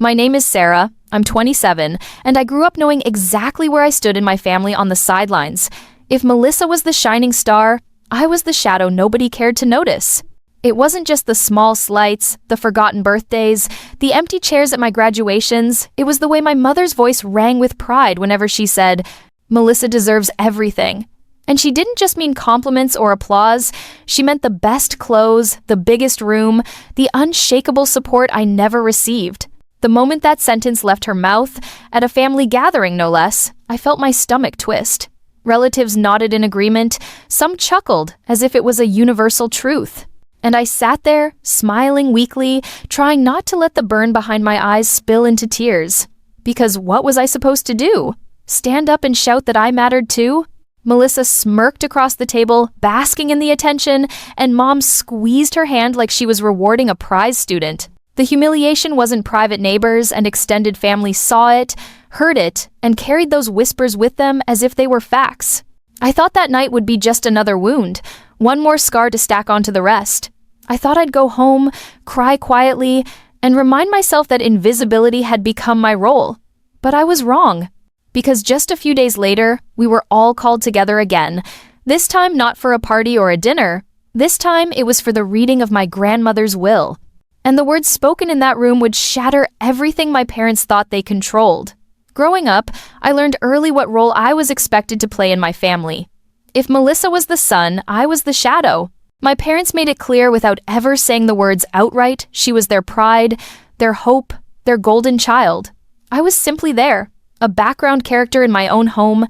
My name is Sarah, I'm 27, and I grew up knowing exactly where I stood in my family on the sidelines. If Melissa was the shining star, I was the shadow nobody cared to notice. It wasn't just the small slights, the forgotten birthdays, the empty chairs at my graduations. It was the way my mother's voice rang with pride whenever she said, "Melissa deserves everything." And she didn't just mean compliments or applause. She meant the best clothes, the biggest room, the unshakable support I never received. The moment that sentence left her mouth, at a family gathering no less, I felt my stomach twist. Relatives nodded in agreement, some chuckled as if it was a universal truth. And I sat there, smiling weakly, trying not to let the burn behind my eyes spill into tears. Because what was I supposed to do? Stand up and shout that I mattered too? Melissa smirked across the table, basking in the attention, and Mom squeezed her hand like she was rewarding a prize student. The humiliation wasn't private. Neighbors and extended family saw it, heard it, and carried those whispers with them as if they were facts. I thought that night would be just another wound, one more scar to stack onto the rest. I thought I'd go home, cry quietly, and remind myself that invisibility had become my role. But I was wrong. Because just a few days later, we were all called together again. This time not for a party or a dinner. This time it was for the reading of my grandmother's will. And the words spoken in that room would shatter everything my parents thought they controlled. Growing up, I learned early what role I was expected to play in my family. If Melissa was the sun, I was the shadow. My parents made it clear without ever saying the words outright. She was their pride, their hope, their golden child. I was simply there, a background character in my own home.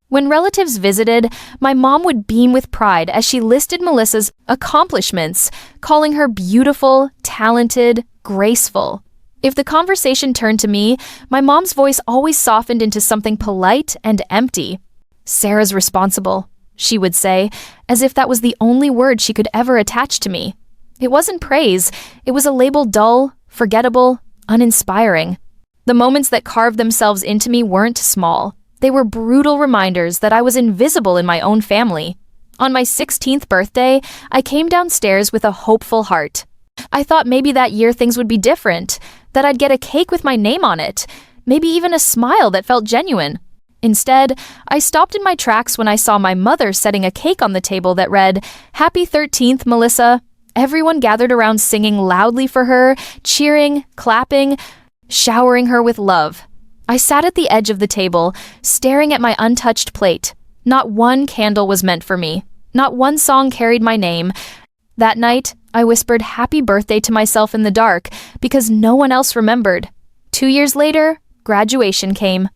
When relatives visited, my mom would beam with pride as she listed Melissa's accomplishments, calling her beautiful, talented, graceful. If the conversation turned to me, my mom's voice always softened into something polite and empty. "Sarah's responsible," she would say, as if that was the only word she could ever attach to me. It wasn't praise, it was a label dull, forgettable, uninspiring. The moments that carved themselves into me weren't small. They were brutal reminders that I was invisible in my own family. On my 16th birthday, I came downstairs with a hopeful heart. I thought maybe that year things would be different, that I'd get a cake with my name on it, maybe even a smile that felt genuine. Instead, I stopped in my tracks when I saw my mother setting a cake on the table that read, "Happy 13th, Melissa." Everyone gathered around singing loudly for her, cheering, clapping, showering her with love. I sat at the edge of the table, staring at my untouched plate. Not one candle was meant for me. Not one song carried my name. That night, I whispered happy birthday to myself in the dark because no one else remembered. 2 years later, graduation came.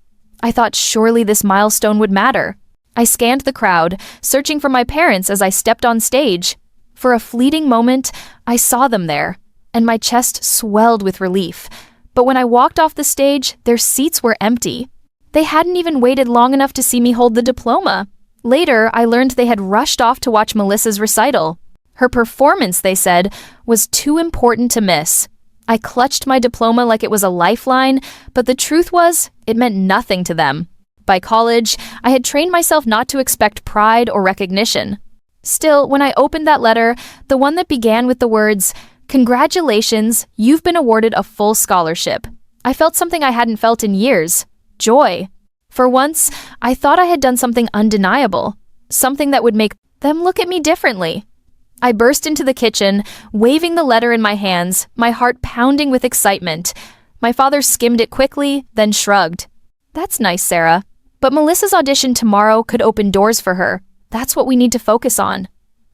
I thought surely this milestone would matter. I scanned the crowd, searching for my parents as I stepped on stage. For a fleeting moment, I saw them there, and my chest swelled with relief. But when I walked off the stage, their seats were empty. They hadn't even waited long enough to see me hold the diploma. Later, I learned they had rushed off to watch Melissa's recital. Her performance, they said, was too important to miss. I clutched my diploma like it was a lifeline, but the truth was, it meant nothing to them. By college, I had trained myself not to expect pride or recognition. Still, when I opened that letter, the one that began with the words, "Congratulations, you've been awarded a full scholarship," I felt something I hadn't felt in years. Joy. For once, I thought I had done something undeniable, something that would make them look at me differently. I burst into the kitchen, waving the letter in my hands, my heart pounding with excitement. My father skimmed it quickly, then shrugged. "That's nice, Sarah. But Melissa's audition tomorrow could open doors for her. That's what we need to focus on."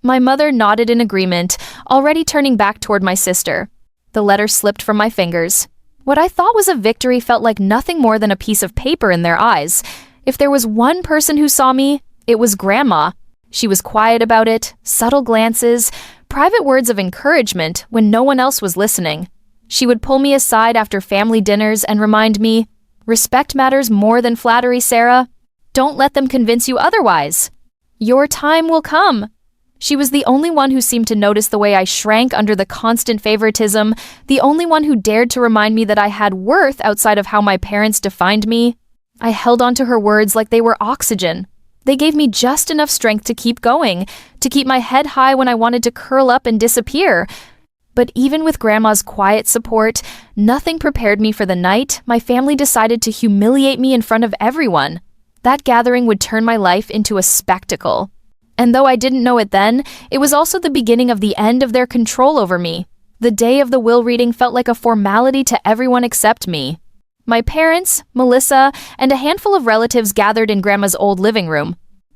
My mother nodded in agreement, already turning back toward my sister. The letter slipped from my fingers. What I thought was a victory felt like nothing more than a piece of paper in their eyes. If there was one person who saw me, it was Grandma. She was quiet about it, subtle glances, private words of encouragement when no one else was listening. She would pull me aside after family dinners and remind me, "Respect matters more than flattery, Sarah. Don't let them convince you otherwise. Your time will come." She was the only one who seemed to notice the way I shrank under the constant favoritism, the only one who dared to remind me that I had worth outside of how my parents defined me. I held onto her words like they were oxygen. They gave me just enough strength to keep going, to keep my head high when I wanted to curl up and disappear. But even with Grandma's quiet support, nothing prepared me for the night my family decided to humiliate me in front of everyone. That gathering would turn my life into a spectacle. And though I didn't know it then, it was also the beginning of the end of their control over me. The day of the will reading felt like a formality to everyone except me. My parents, Melissa, and a handful of relatives gathered in Grandma's old living room.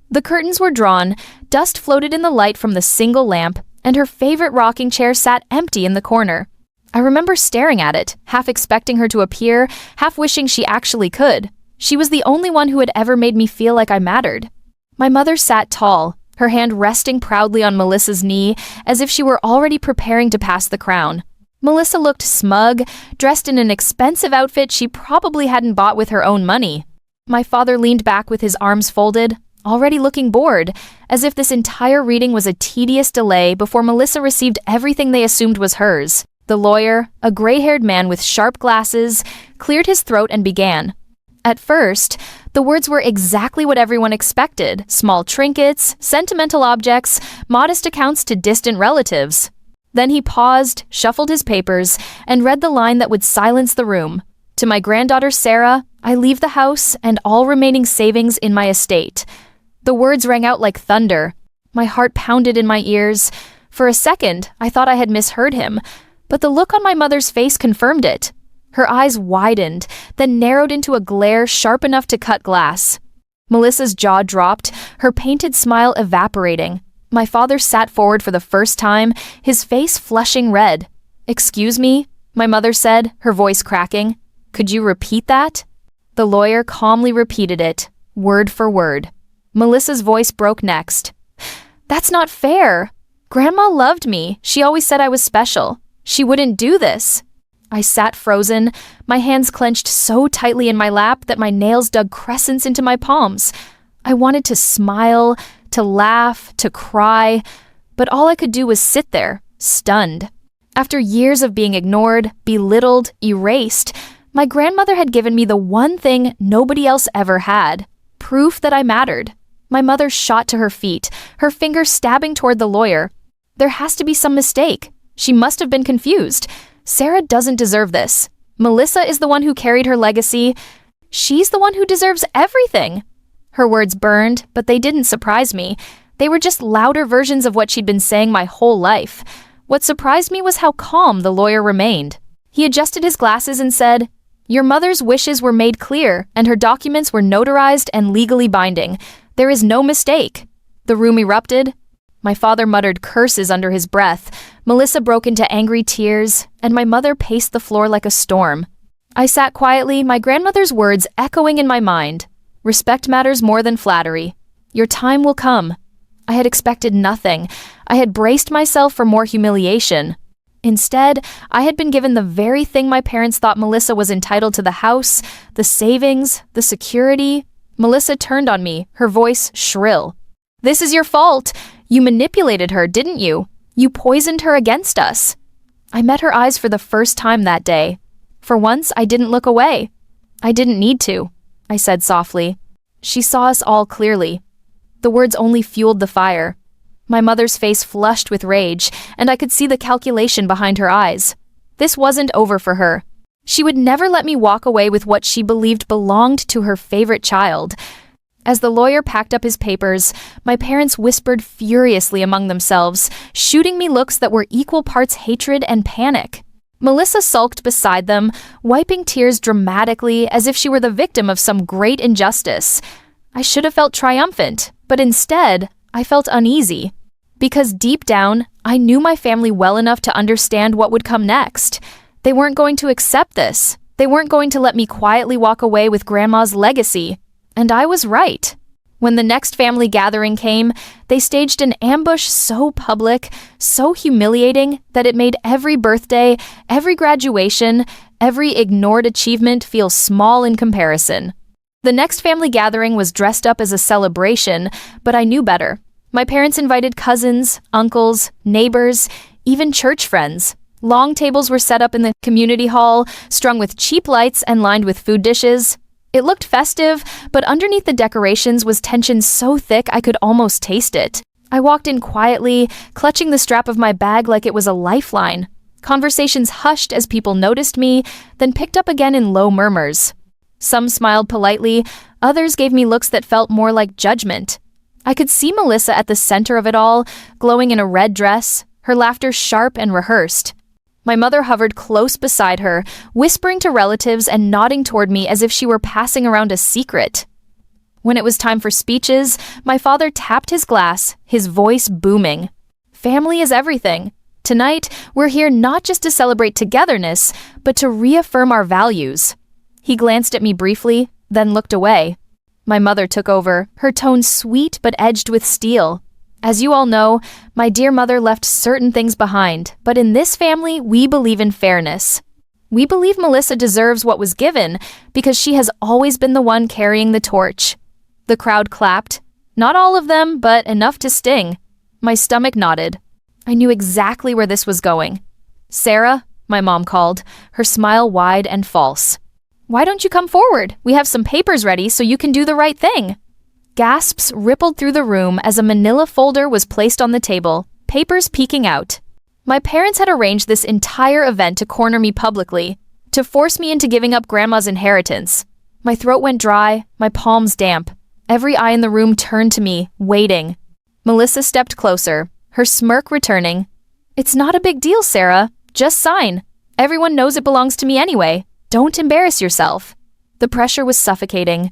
The curtains were drawn, dust floated in the light from the single lamp, and her favorite rocking chair sat empty in the corner. I remember staring at it, half expecting her to appear, half wishing she actually could. She was the only one who had ever made me feel like I mattered. My mother sat tall, her hand resting proudly on Melissa's knee, as if she were already preparing to pass the crown. Melissa looked smug, dressed in an expensive outfit she probably hadn't bought with her own money. My father leaned back with his arms folded, already looking bored, as if this entire reading was a tedious delay before Melissa received everything they assumed was hers. The lawyer, a gray-haired man with sharp glasses, cleared his throat and began. At first, the words were exactly what everyone expected: small trinkets, sentimental objects, modest accounts to distant relatives. Then he paused, shuffled his papers, and read the line that would silence the room. To my granddaughter Sarah, I leave the house and all remaining savings in my estate. The words rang out like thunder. My heart pounded in my ears. For a second, I thought I had misheard him, but the look on my mother's face confirmed it. Her eyes widened, then narrowed into a glare sharp enough to cut glass. Melissa's jaw dropped, her painted smile evaporating. My father sat forward for the first time, his face flushing red. "Excuse me?" my mother said, her voice cracking. "Could you repeat that?" The lawyer calmly repeated it, word for word. Melissa's voice broke next. "That's not fair. Grandma loved me. She always said I was special. She wouldn't do this." I sat frozen, my hands clenched so tightly in my lap that my nails dug crescents into my palms. I wanted to smile, to laugh, to cry, but all I could do was sit there, stunned. After years of being ignored, belittled, erased, my grandmother had given me the one thing nobody else ever had: proof that I mattered. My mother shot to her feet, her finger stabbing toward the lawyer. There has to be some mistake. She must have been confused. Sarah doesn't deserve this. Melissa is the one who carried her legacy. She's the one who deserves everything. Her words burned, but they didn't surprise me. They were just louder versions of what she'd been saying my whole life. What surprised me was how calm the lawyer remained. He adjusted his glasses and said, "Your mother's wishes were made clear, and her documents were notarized and legally binding. There is no mistake." The room erupted. My father muttered curses under his breath. Melissa broke into angry tears, and my mother paced the floor like a storm. I sat quietly, my grandmother's words echoing in my mind. "Respect matters more than flattery. Your time will come." I had expected nothing. I had braced myself for more humiliation. Instead, I had been given the very thing my parents thought Melissa was entitled to: the house, the savings, the security. Melissa turned on me, her voice shrill. "This is your fault. You manipulated her, didn't you? You poisoned her against us." I met her eyes for the first time that day. For once, I didn't look away. "I didn't need to," I said softly. She saw us all clearly. The words only fueled the fire. My mother's face flushed with rage, and I could see the calculation behind her eyes. This wasn't over for her. She would never let me walk away with what she believed belonged to her favorite child. As the lawyer packed up his papers, my parents whispered furiously among themselves, shooting me looks that were equal parts hatred and panic. Melissa sulked beside them, wiping tears dramatically as if she were the victim of some great injustice. I should have felt triumphant, but instead, I felt uneasy. Because deep down, I knew my family well enough to understand what would come next. They weren't going to accept this. They weren't going to let me quietly walk away with Grandma's legacy. And I was right. When the next family gathering came, they staged an ambush so public, so humiliating, that it made every birthday, every graduation, every ignored achievement feel small in comparison. The next family gathering was dressed up as a celebration, but I knew better. My parents invited cousins, uncles, neighbors, even church friends. Long tables were set up in the community hall, strung with cheap lights and lined with food dishes. It looked festive, but underneath the decorations was tension so thick I could almost taste it. I walked in quietly, clutching the strap of my bag like it was a lifeline. Conversations hushed as people noticed me, then picked up again in low murmurs. Some smiled politely, others gave me looks that felt more like judgment. I could see Melissa at the center of it all, glowing in a red dress, her laughter sharp and rehearsed. My mother hovered close beside her, whispering to relatives and nodding toward me as if she were passing around a secret. When it was time for speeches, my father tapped his glass, his voice booming. Family is everything. Tonight, we're here not just to celebrate togetherness, but to reaffirm our values. He glanced at me briefly, then looked away. My mother took over, her tone sweet but edged with steel. As you all know, my dear mother left certain things behind, but in this family, we believe in fairness. We believe Melissa deserves what was given because she has always been the one carrying the torch. The crowd clapped. Not all of them, but enough to sting. My stomach nodded. I knew exactly where this was going. "Sarah," my mom called, her smile wide and false. "Why don't you come forward? We have some papers ready so you can do the right thing." Gasps rippled through the room as a manila folder was placed on the table, papers peeking out. My parents had arranged this entire event to corner me publicly, to force me into giving up Grandma's inheritance. My throat went dry, my palms damp. Every eye in the room turned to me, waiting. Melissa stepped closer, her smirk returning. "It's not a big deal, Sarah. Just sign. Everyone knows it belongs to me anyway. Don't embarrass yourself." The pressure was suffocating.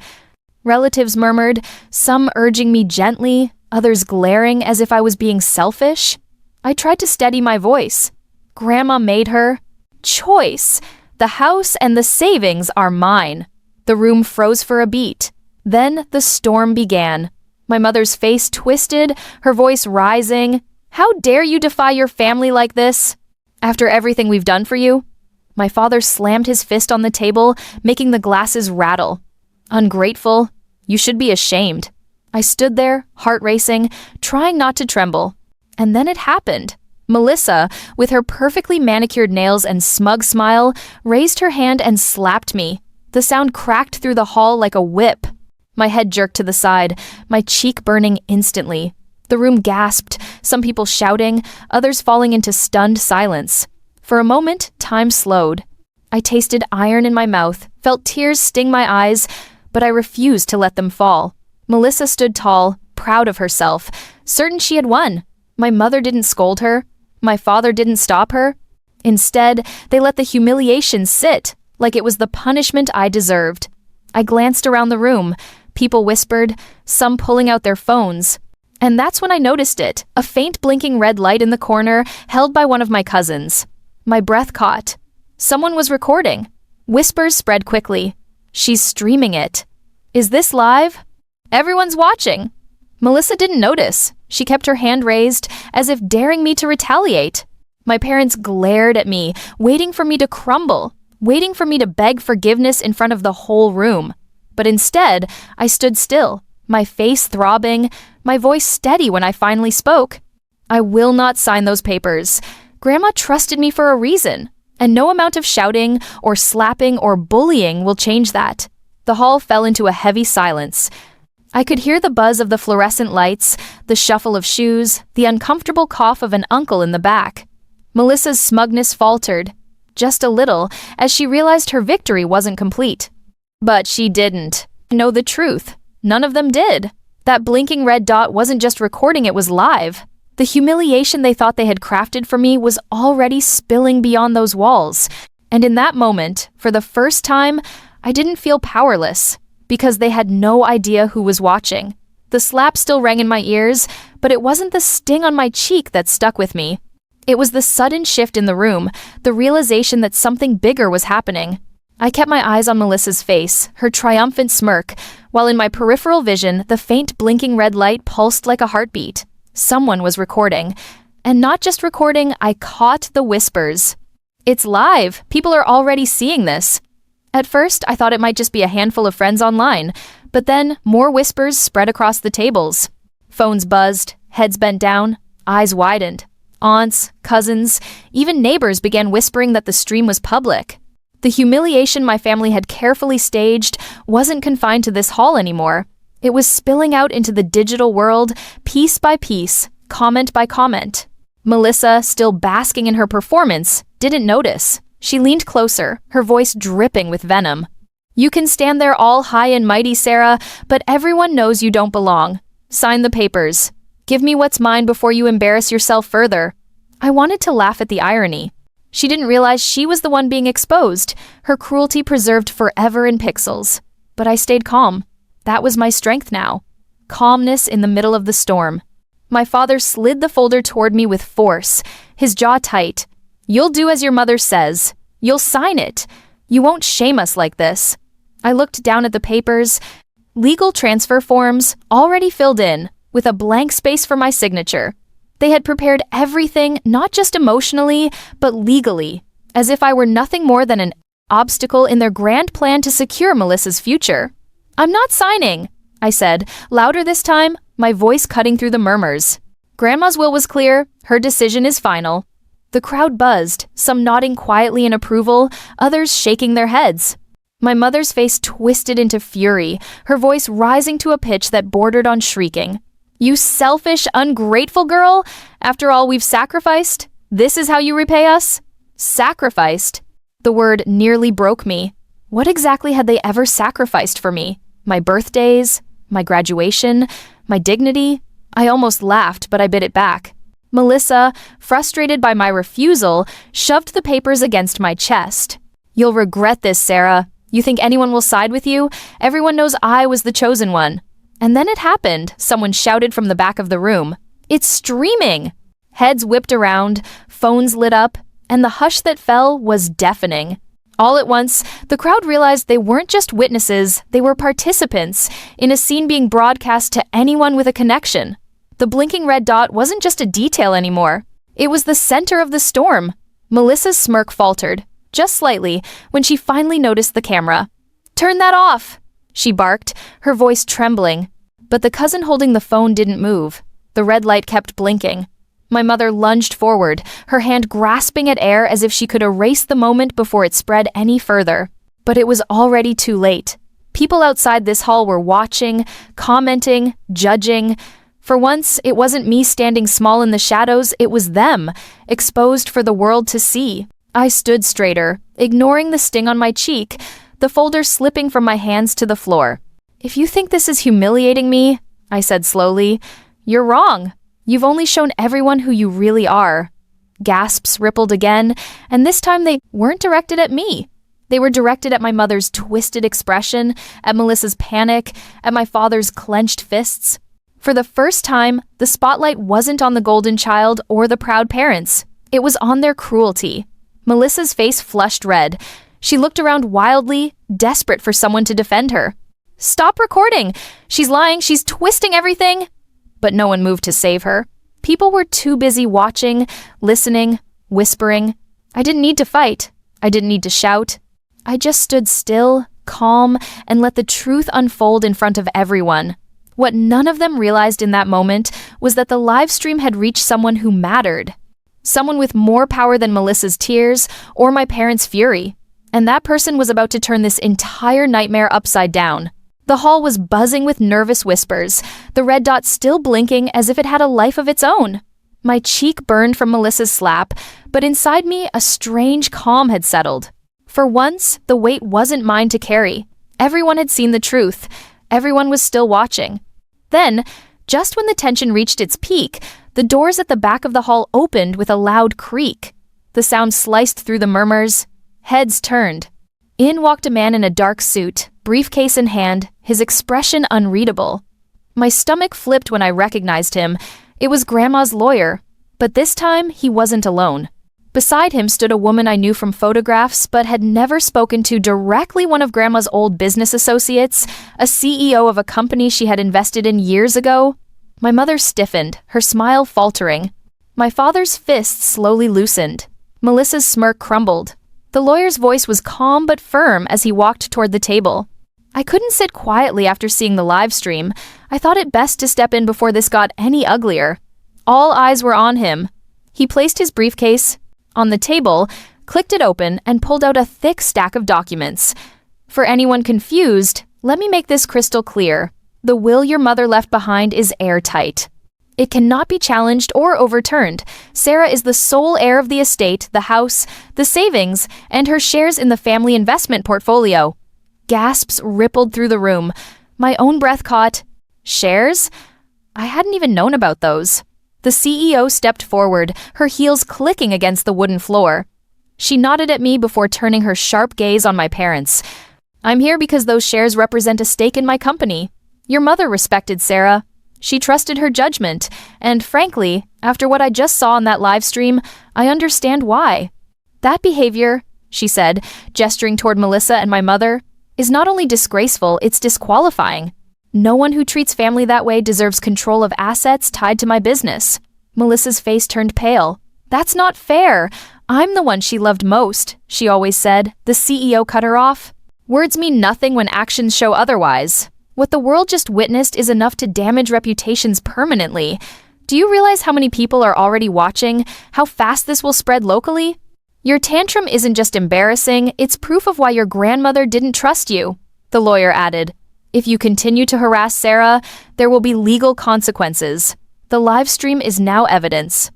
Relatives murmured, some urging me gently, others glaring as if I was being selfish. I tried to steady my voice. Grandma made her choice. The house and the savings are mine. The room froze for a beat. Then the storm began. My mother's face twisted, her voice rising. "How dare you defy your family like this? After everything we've done for you?" My father slammed his fist on the table, making the glasses rattle. "Ungrateful. You should be ashamed." I stood there, heart racing, trying not to tremble. And then it happened. Melissa, with her perfectly manicured nails and smug smile, raised her hand and slapped me. The sound cracked through the hall like a whip. My head jerked to the side, my cheek burning instantly. The room gasped, some people shouting, others falling into stunned silence. For a moment, time slowed. I tasted iron in my mouth, felt tears sting my eyes, but I refused to let them fall. Melissa stood tall, proud of herself, certain she had won. My mother didn't scold her. My father didn't stop her. Instead, they let the humiliation sit, like it was the punishment I deserved. I glanced around the room. People whispered, some pulling out their phones. And that's when I noticed it, a faint blinking red light in the corner, held by one of my cousins. My breath caught. Someone was recording. Whispers spread quickly. "She's streaming it. Is this live? Everyone's watching." Melissa didn't notice. She kept her hand raised, as if daring me to retaliate. My parents glared at me, waiting for me to crumble, waiting for me to beg forgiveness in front of the whole room. But instead, I stood still, my face throbbing, my voice steady when I finally spoke. "I will not sign those papers. Grandma trusted me for a reason, and no amount of shouting or slapping or bullying will change that." The hall fell into a heavy silence. I could hear the buzz of the fluorescent lights, the shuffle of shoes, the uncomfortable cough of an uncle in the back. Melissa's smugness faltered, just a little, as she realized her victory wasn't complete. But she didn't know the truth. None of them did. That blinking red dot wasn't just recording, it was live. The humiliation they thought they had crafted for me was already spilling beyond those walls. And in that moment, for the first time, I didn't feel powerless, because they had no idea who was watching. The slap still rang in my ears, but it wasn't the sting on my cheek that stuck with me. It was the sudden shift in the room, the realization that something bigger was happening. I kept my eyes on Melissa's face, her triumphant smirk, while in my peripheral vision, the faint blinking red light pulsed like a heartbeat. Someone was recording. And not just recording, I caught the whispers. "It's live. People are already seeing this." At first, I thought it might just be a handful of friends online, but then more whispers spread across the tables. Phones buzzed, heads bent down, eyes widened. Aunts, cousins, even neighbors began whispering that the stream was public. The humiliation my family had carefully staged wasn't confined to this hall anymore. It was spilling out into the digital world, piece by piece, comment by comment. Melissa, still basking in her performance, didn't notice. She leaned closer, her voice dripping with venom. "You can stand there all high and mighty, Sarah, but everyone knows you don't belong. Sign the papers. Give me what's mine before you embarrass yourself further." I wanted to laugh at the irony. She didn't realize she was the one being exposed, her cruelty preserved forever in pixels. But I stayed calm. That was my strength now. Calmness in the middle of the storm. My father slid the folder toward me with force, his jaw tight. "You'll do as your mother says. You'll sign it. You won't shame us like this." I looked down at the papers. Legal transfer forms, already filled in, with a blank space for my signature. They had prepared everything, not just emotionally, but legally, as if I were nothing more than an obstacle in their grand plan to secure Melissa's future. "I'm not signing," I said, louder this time, my voice cutting through the murmurs. Grandma's will was clear, her decision is final. The crowd buzzed, some nodding quietly in approval, others shaking their heads. My mother's face twisted into fury, her voice rising to a pitch that bordered on shrieking. "You selfish, ungrateful girl! After all we've sacrificed, this is how you repay us?" Sacrificed? The word nearly broke me. What exactly had they ever sacrificed for me? My birthdays? My graduation? My dignity? I almost laughed, but I bit it back. Melissa, frustrated by my refusal, shoved the papers against my chest. "You'll regret this, Sarah. You think anyone will side with you? Everyone knows I was the chosen one." And then it happened, someone shouted from the back of the room. "It's streaming!" Heads whipped around, phones lit up, and the hush that fell was deafening. All at once, the crowd realized they weren't just witnesses, they were participants in a scene being broadcast to anyone with a connection. The blinking red dot wasn't just a detail anymore. It was the center of the storm. Melissa's smirk faltered, just slightly, when she finally noticed the camera. "Turn that off!" she barked, her voice trembling. But the cousin holding the phone didn't move. The red light kept blinking. My mother lunged forward, her hand grasping at air as if she could erase the moment before it spread any further. But it was already too late. People outside this hall were watching, commenting, judging. For once, it wasn't me standing small in the shadows, it was them, exposed for the world to see. I stood straighter, ignoring the sting on my cheek, the folder slipping from my hands to the floor. "If you think this is humiliating me," I said slowly, "you're wrong. You've only shown everyone who you really are." Gasps rippled again, and this time they weren't directed at me. They were directed at my mother's twisted expression, at Melissa's panic, at my father's clenched fists. For the first time, the spotlight wasn't on the golden child or the proud parents. It was on their cruelty. Melissa's face flushed red. She looked around wildly, desperate for someone to defend her. "Stop recording! She's lying, she's twisting everything!" But no one moved to save her. People were too busy watching, listening, whispering. I didn't need to fight. I didn't need to shout. I just stood still, calm, and let the truth unfold in front of everyone. What none of them realized in that moment was that the live stream had reached someone who mattered. Someone with more power than Melissa's tears or my parents' fury. And that person was about to turn this entire nightmare upside down. The hall was buzzing with nervous whispers, the red dot still blinking as if it had a life of its own. My cheek burned from Melissa's slap, but inside me a strange calm had settled. For once, the weight wasn't mine to carry. Everyone had seen the truth. Everyone was still watching. Then, just when the tension reached its peak, the doors at the back of the hall opened with a loud creak. The sound sliced through the murmurs. Heads turned. In walked a man in a dark suit, briefcase in hand, his expression unreadable. My stomach flipped when I recognized him. It was Grandma's lawyer. But this time, he wasn't alone. Beside him stood a woman I knew from photographs but had never spoken to directly, one of Grandma's old business associates, a CEO of a company she had invested in years ago. My mother stiffened, her smile faltering. My father's fists slowly loosened. Melissa's smirk crumbled. The lawyer's voice was calm but firm as he walked toward the table. I couldn't sit quietly after seeing the live stream. I thought it best to step in before this got any uglier. All eyes were on him. He placed his briefcase on the table, clicked it open, and pulled out a thick stack of documents. For anyone confused, let me make this crystal clear. The will your mother left behind is airtight. It cannot be challenged or overturned. Sarah is the sole heir of the estate, the house, the savings, and her shares in the family investment portfolio. Gasps rippled through the room. My own breath caught. Shares? I hadn't even known about those. The CEO stepped forward, her heels clicking against the wooden floor. She nodded at me before turning her sharp gaze on my parents. I'm here because those shares represent a stake in my company. Your mother respected Sarah. She trusted her judgment, and frankly, after what I just saw on that live stream, I understand why. That behavior, she said, gesturing toward Melissa and my mother, is not only disgraceful, it's disqualifying. No one who treats family that way deserves control of assets tied to my business. Melissa's face turned pale. That's not fair. I'm the one she loved most, she always said. The CEO cut her off. Words mean nothing when actions show otherwise. What the world just witnessed is enough to damage reputations permanently. Do you realize how many people are already watching? How fast this will spread locally? Your tantrum isn't just embarrassing, it's proof of why your grandmother didn't trust you, the lawyer added. If you continue to harass Sarah, there will be legal consequences. The live stream is now evidence.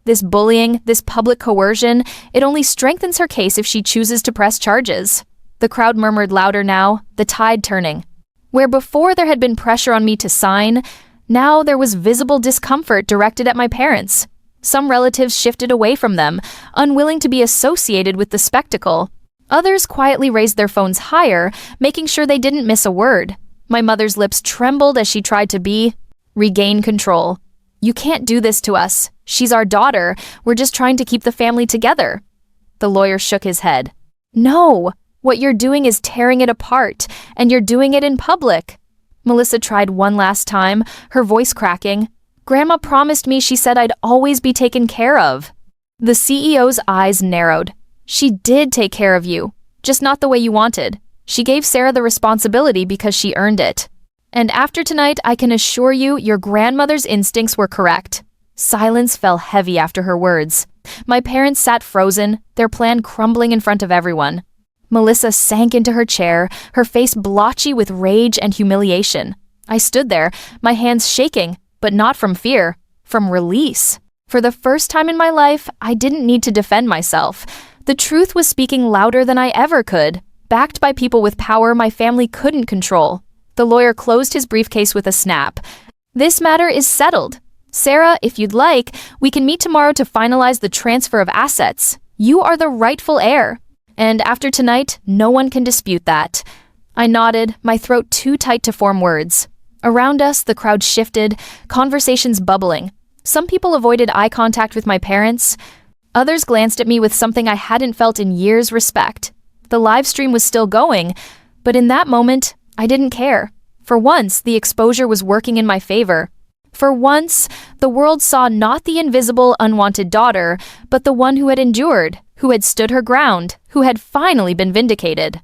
This bullying, this public coercion, it only strengthens her case if she chooses to press charges. The crowd murmured louder now, the tide turning. Where before there had been pressure on me to sign, now there was visible discomfort directed at my parents. Some relatives shifted away from them, unwilling to be associated with the spectacle. Others quietly raised their phones higher, making sure they didn't miss a word. My mother's lips trembled as she tried to regain control. You can't do this to us. She's our daughter. We're just trying to keep the family together. The lawyer shook his head. No! What you're doing is tearing it apart, and you're doing it in public. Melissa tried one last time, her voice cracking. Grandma promised me she said I'd always be taken care of. The CEO's eyes narrowed. She did take care of you, just not the way you wanted. She gave Sarah the responsibility because she earned it. And after tonight, I can assure you your grandmother's instincts were correct. Silence fell heavy after her words. My parents sat frozen, their plan crumbling in front of everyone. Melissa sank into her chair, her face blotchy with rage and humiliation. I stood there, my hands shaking, but not from fear, from release. For the first time in my life, I didn't need to defend myself. The truth was speaking louder than I ever could, backed by people with power my family couldn't control. The lawyer closed his briefcase with a snap. This matter is settled. Sarah, if you'd like, we can meet tomorrow to finalize the transfer of assets. You are the rightful heir. And after tonight, no one can dispute that. I nodded, my throat too tight to form words. Around us, the crowd shifted, conversations bubbling. Some people avoided eye contact with my parents. Others glanced at me with something I hadn't felt in years: respect. The live stream was still going, but in that moment, I didn't care. For once, the exposure was working in my favor. For once, the world saw not the invisible, unwanted daughter, but the one who had endured, who had stood her ground, who had finally been vindicated.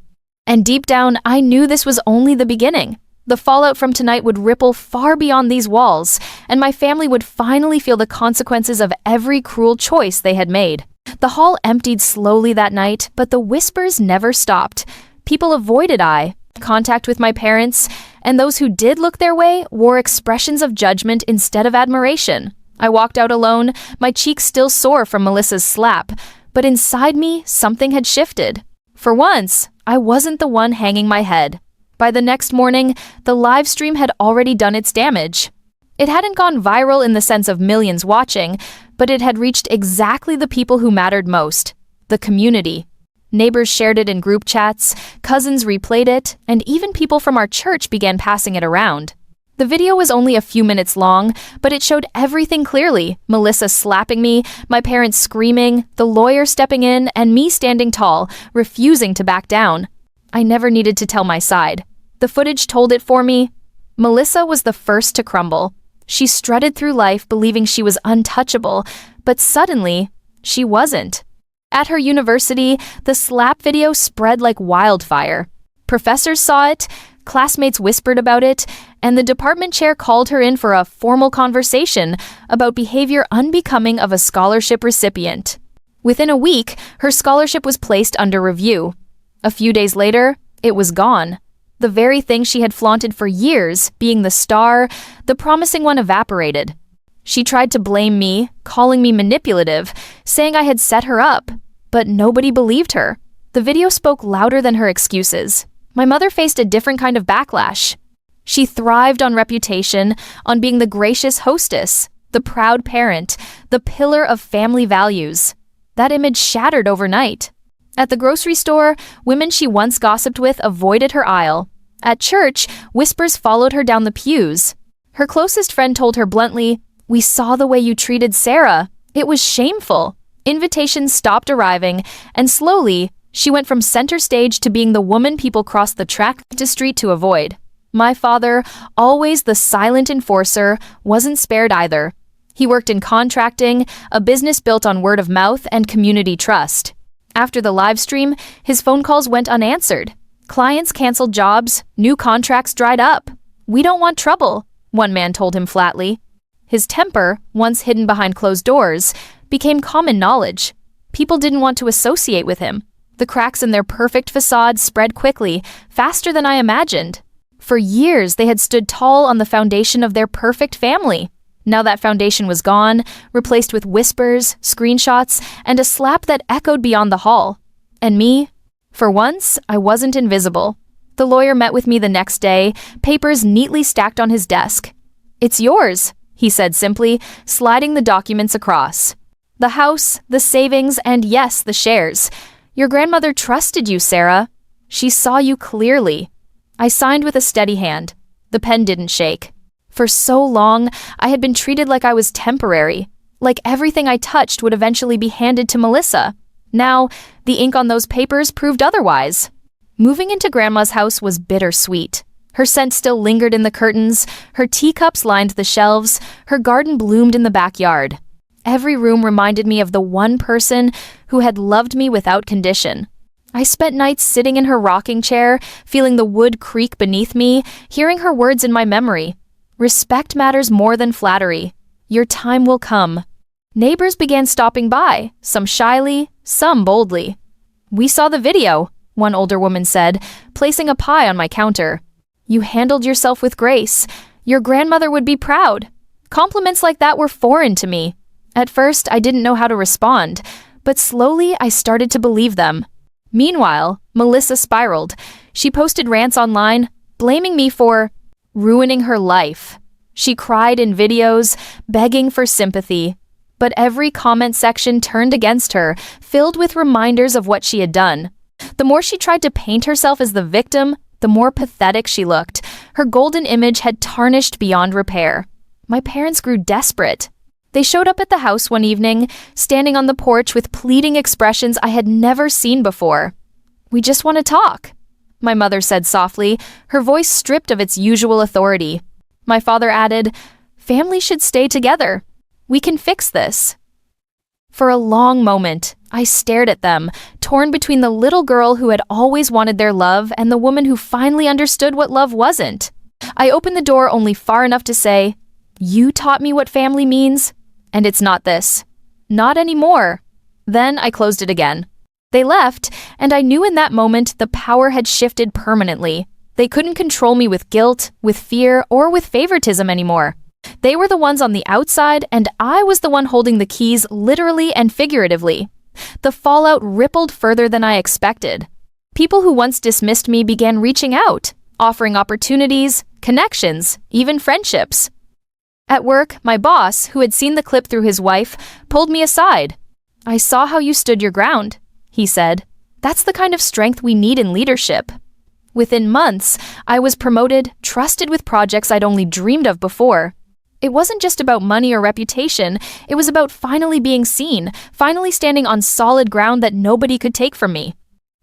And deep down, I knew this was only the beginning. The fallout from tonight would ripple far beyond these walls, and my family would finally feel the consequences of every cruel choice they had made. The hall emptied slowly that night, but the whispers never stopped. People avoided eye contact with my parents, and those who did look their way wore expressions of judgment instead of admiration. I walked out alone, my cheeks still sore from Melissa's slap, but inside me, something had shifted. For once, I wasn't the one hanging my head. By the next morning, the live stream had already done its damage. It hadn't gone viral in the sense of millions watching, but it had reached exactly the people who mattered most: the community. Neighbors shared it in group chats, cousins replayed it, and even people from our church began passing it around. The video was only a few minutes long, but it showed everything clearly: Melissa slapping me, my parents screaming, the lawyer stepping in, and me standing tall, refusing to back down. I never needed to tell my side. The footage told it for me. Melissa was the first to crumble. She strutted through life believing she was untouchable, but suddenly, she wasn't. At her university, the slap video spread like wildfire. Professors saw it, classmates whispered about it, and the department chair called her in for a formal conversation about behavior unbecoming of a scholarship recipient. Within a week, her scholarship was placed under review. A few days later, it was gone. The very thing she had flaunted for years, being the star, the promising one, evaporated. She tried to blame me, calling me manipulative, saying I had set her up. But nobody believed her. The video spoke louder than her excuses. My mother faced a different kind of backlash. She thrived on reputation, on being the gracious hostess, the proud parent, the pillar of family values. That image shattered overnight. At the grocery store, women she once gossiped with avoided her aisle. At church, whispers followed her down the pews. Her closest friend told her bluntly, "We saw the way you treated Sarah. It was shameful." Invitations stopped arriving, and slowly, she went from center stage to being the woman people crossed the track to street to avoid. My father, always the silent enforcer, wasn't spared either. He worked in contracting, a business built on word of mouth and community trust. After the live stream, his phone calls went unanswered. Clients canceled jobs, new contracts dried up. "We don't want trouble," one man told him flatly. His temper, once hidden behind closed doors, became common knowledge. People didn't want to associate with him. The cracks in their perfect facade spread quickly, faster than I imagined. For years, they had stood tall on the foundation of their perfect family. Now that foundation was gone, replaced with whispers, screenshots, and a slap that echoed beyond the hall. And me? For once, I wasn't invisible. The lawyer met with me the next day, papers neatly stacked on his desk. "It's yours," he said simply, sliding the documents across. "The house, the savings, and yes, the shares. Your grandmother trusted you, Sarah. She saw you clearly." I signed with a steady hand. The pen didn't shake. For so long, I had been treated like I was temporary, like everything I touched would eventually be handed to Melissa. Now, the ink on those papers proved otherwise. Moving into Grandma's house was bittersweet. Her scent still lingered in the curtains, her teacups lined the shelves, her garden bloomed in the backyard. Every room reminded me of the one person who had loved me without condition. I spent nights sitting in her rocking chair, feeling the wood creak beneath me, hearing her words in my memory. "Respect matters more than flattery. Your time will come." Neighbors began stopping by, some shyly, some boldly. "We saw the video," one older woman said, placing a pie on my counter. "You handled yourself with grace. Your grandmother would be proud." Compliments like that were foreign to me. At first, I didn't know how to respond, but slowly I started to believe them. Meanwhile, Melissa spiraled. She posted rants online, blaming me for ruining her life. She cried in videos, begging for sympathy. But every comment section turned against her, filled with reminders of what she had done. The more she tried to paint herself as the victim, the more pathetic she looked. Her golden image had tarnished beyond repair. My parents grew desperate. They showed up at the house one evening, standing on the porch with pleading expressions I had never seen before. "We just want to talk," my mother said softly, her voice stripped of its usual authority. My father added, "Families should stay together. We can fix this." For a long moment, I stared at them, torn between the little girl who had always wanted their love and the woman who finally understood what love wasn't. I opened the door only far enough to say, "You taught me what family means, and it's not this. Not anymore." Then I closed it again. They left, and I knew in that moment the power had shifted permanently. They couldn't control me with guilt, with fear, or with favoritism anymore. They were the ones on the outside, and I was the one holding the keys literally and figuratively. The fallout rippled further than I expected. People who once dismissed me began reaching out, offering opportunities, connections, even friendships. At work, my boss, who had seen the clip through his wife, pulled me aside. "I saw how you stood your ground," he said. "That's the kind of strength we need in leadership." Within months, I was promoted, trusted with projects I'd only dreamed of before. It wasn't just about money or reputation, it was about finally being seen, finally standing on solid ground that nobody could take from me.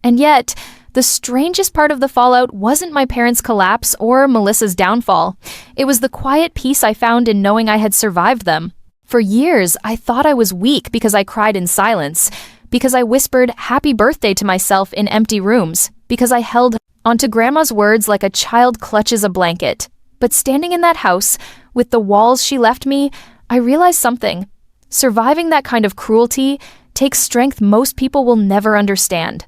And yet, the strangest part of the fallout wasn't my parents' collapse or Melissa's downfall. It was the quiet peace I found in knowing I had survived them. For years, I thought I was weak because I cried in silence, because I whispered happy birthday to myself in empty rooms, because I held onto Grandma's words like a child clutches a blanket. But standing in that house, with the walls she left me, I realized something. Surviving that kind of cruelty takes strength most people will never understand.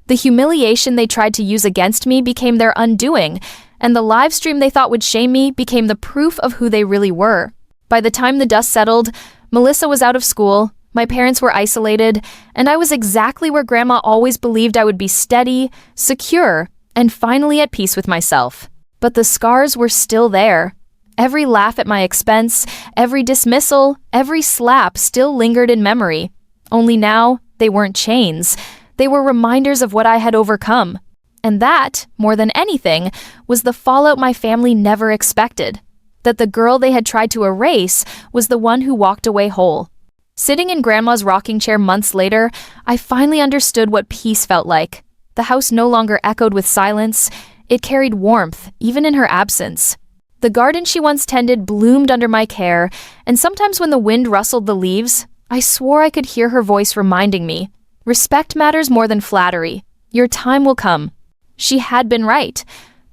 The humiliation they tried to use against me became their undoing, and the live stream they thought would shame me became the proof of who they really were. By the time the dust settled, Melissa was out of school, my parents were isolated, and I was exactly where Grandma always believed I would be: steady, secure, and finally at peace with myself. But the scars were still there. Every laugh at my expense, every dismissal, every slap still lingered in memory. Only now, they weren't chains. They were reminders of what I had overcome. And that, more than anything, was the fallout my family never expected. That the girl they had tried to erase was the one who walked away whole. Sitting in Grandma's rocking chair months later, I finally understood what peace felt like. The house no longer echoed with silence. It carried warmth, even in her absence. The garden she once tended bloomed under my care, and sometimes when the wind rustled the leaves, I swore I could hear her voice reminding me, "Respect matters more than flattery. Your time will come." She had been right.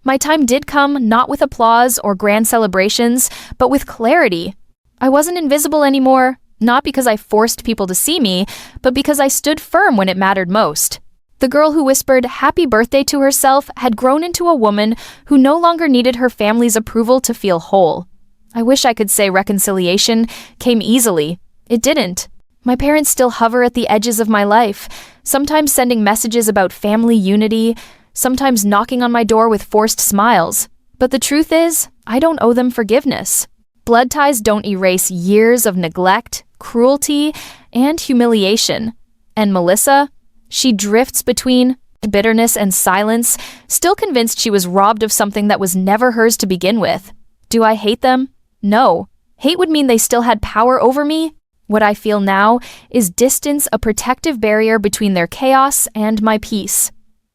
My time did come, not with applause or grand celebrations, but with clarity. I wasn't invisible anymore, not because I forced people to see me, but because I stood firm when it mattered most. The girl who whispered "happy birthday" to herself had grown into a woman who no longer needed her family's approval to feel whole. I wish I could say reconciliation came easily. It didn't. My parents still hover at the edges of my life, sometimes sending messages about family unity, sometimes knocking on my door with forced smiles. But the truth is, I don't owe them forgiveness. Blood ties don't erase years of neglect, cruelty, and humiliation. And Melissa? She drifts between bitterness and silence, still convinced she was robbed of something that was never hers to begin with. Do I hate them? No. Hate would mean they still had power over me. What I feel now is distance, a protective barrier between their chaos and my peace.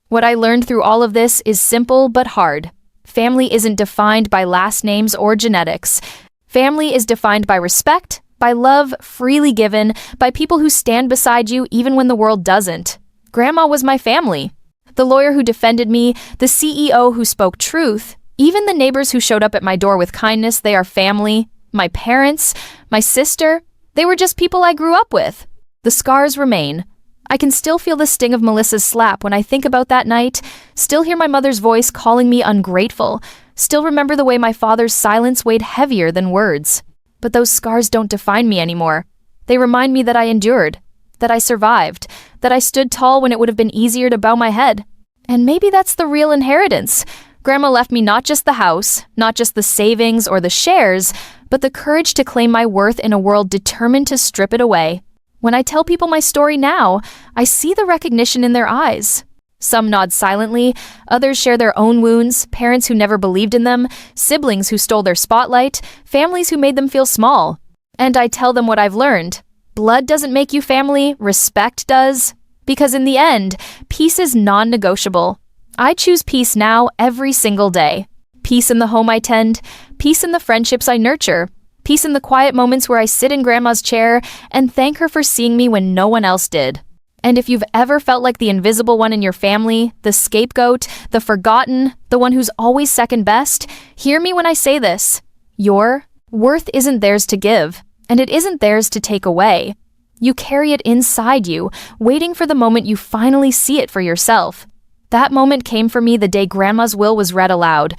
What I learned through all of this is simple but hard. Family isn't defined by last names or genetics. Family is defined by respect, by love freely given, by people who stand beside you even when the world doesn't. Grandma was my family. The lawyer who defended me, the CEO who spoke truth, even the neighbors who showed up at my door with kindness, they are family. My parents, my sister, they were just people I grew up with. The scars remain. I can still feel the sting of Melissa's slap when I think about that night, still hear my mother's voice calling me ungrateful, still remember the way my father's silence weighed heavier than words. But those scars don't define me anymore. They remind me that I endured, that I survived, that I stood tall when it would have been easier to bow my head. And maybe that's the real inheritance. Grandma left me not just the house, not just the savings or the shares, but the courage to claim my worth in a world determined to strip it away. When I tell people my story now, I see the recognition in their eyes. Some nod silently, others share their own wounds, parents who never believed in them, siblings who stole their spotlight, families who made them feel small. And I tell them what I've learned. Blood doesn't make you family, respect does. Because in the end, peace is non-negotiable. I choose peace now every single day. Peace in the home I tend, peace in the friendships I nurture, peace in the quiet moments where I sit in Grandma's chair and thank her for seeing me when no one else did. And if you've ever felt like the invisible one in your family, the scapegoat, the forgotten, the one who's always second best, hear me when I say this. Your worth isn't theirs to give, and it isn't theirs to take away. You carry it inside you, waiting for the moment you finally see it for yourself. That moment came for me the day Grandma's will was read aloud.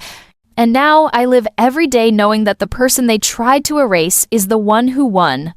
And now I live every day knowing that the person they tried to erase is the one who won.